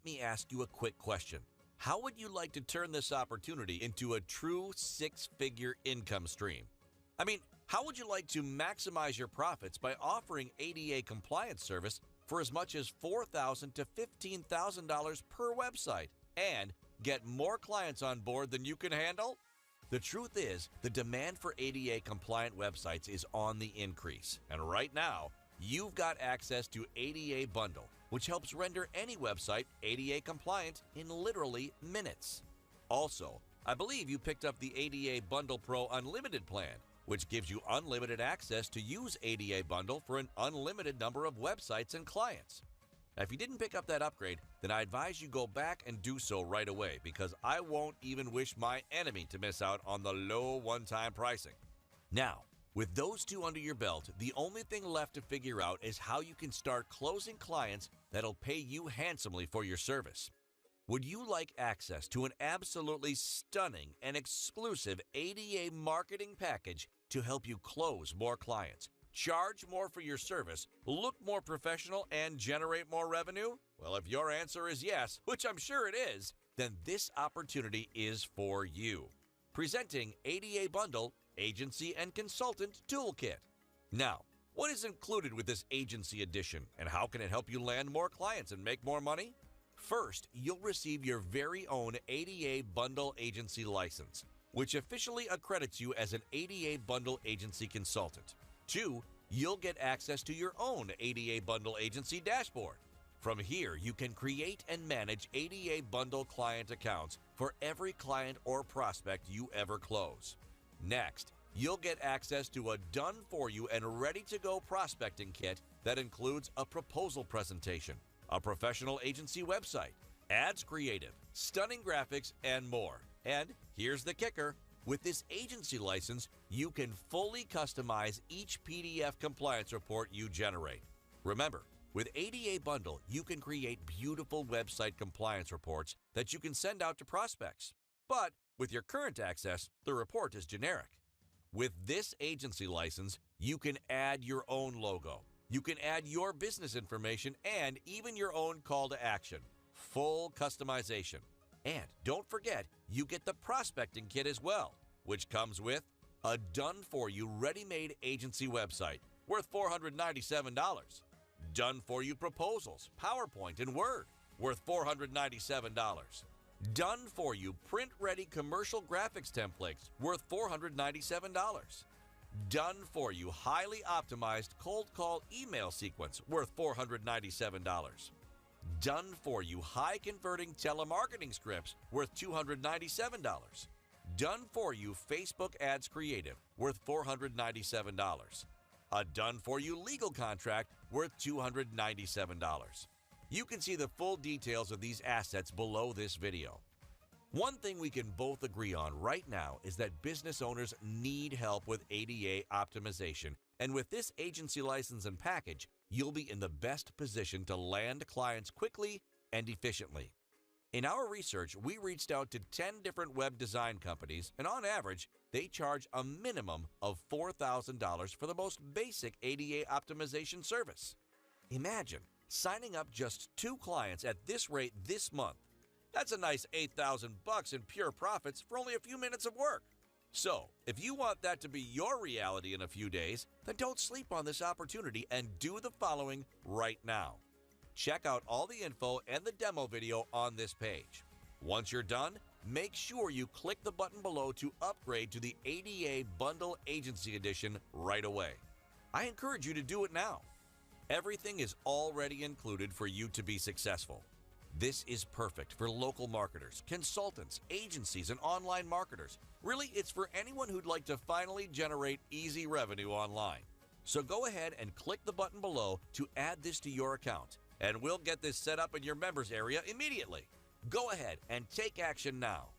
let me ask you a quick question. How would you like to turn this opportunity into a true six-figure income stream? I mean, how would you like to maximize your profits by offering ADA compliance service for as much as $4,000 to $15,000 per website and get more clients on board than you can handle? The truth is, the demand for ADA compliant websites is on the increase, and right now, you've got access to ADA Bundle, which helps render any website ADA compliant in literally minutes. Also, I believe you picked up the ADA Bundle Pro Unlimited plan, which gives you unlimited access to use ADA Bundle for an unlimited number of websites and clients. Now, if you didn't pick up that upgrade, then I advise you go back and do so right away, because I won't even wish my enemy to miss out on the low one-time pricing. Now, with those two under your belt, the only thing left to figure out is how you can start closing clients that'll pay you handsomely for your service. Would you like access to an absolutely stunning and exclusive ADA marketing package to help you close more clients, charge more for your service, look more professional, and generate more revenue? Well, if your answer is yes, which I'm sure it is, then this opportunity is for you. Presenting ADA Bundle Agency and Consultant Toolkit. Now, what is included with this agency edition, and how can it help you land more clients and make more money? First, you'll receive your very own ADA Bundle Agency license, which officially accredits you as an ADA Bundle Agency Consultant. 2, you'll get access to your own ADA Bundle Agency dashboard. From here, you can create and manage ADA Bundle client accounts for every client or prospect you ever close. Next, you'll get access to a done-for-you and ready-to-go prospecting kit that includes a proposal presentation, a professional agency website, ads creative, stunning graphics, and more. And here's the kicker. With this agency license, you can fully customize each PDF compliance report you generate. Remember, with ADA Bundle, you can create beautiful website compliance reports that you can send out to prospects. But with your current access, the report is generic. With this agency license, you can add your own logo. You can add your business information and even your own call to action. Full customization. And don't forget, you get the prospecting kit as well, which comes with a done-for-you ready-made agency website worth $497. Done-for-you proposals, PowerPoint and Word worth $497. Done-for-you print-ready commercial graphics templates worth $497. Done-for-you highly optimized cold call email sequence worth $497. Done-for-you high-converting telemarketing scripts worth $297. Done-for-you Facebook ads creative worth $497. A done-for-you legal contract worth $297. You can see the full details of these assets below this video. One thing we can both agree on right now is that business owners need help with ADA optimization, and with this agency license and package, you'll be in the best position to land clients quickly and efficiently. In our research, we reached out to 10 different web design companies, and on average, they charge a minimum of $4,000 for the most basic ADA optimization service. Imagine signing up just 2 clients at this rate this month. That's a nice $8,000 in pure profits for only a few minutes of work. So, if you want that to be your reality in a few days, then don't sleep on this opportunity and do the following right now. Check out all the info and the demo video on this page. Once you're done, make sure you click the button below to upgrade to the ADA Bundle Agency Edition right away. I encourage you to do it now. Everything is already included for you to be successful. This is perfect for local marketers, consultants, agencies, and online marketers. Really, it's for anyone who'd like to finally generate easy revenue online. So go ahead and click the button below to add this to your account, and we'll get this set up in your members area immediately. Go ahead and take action now.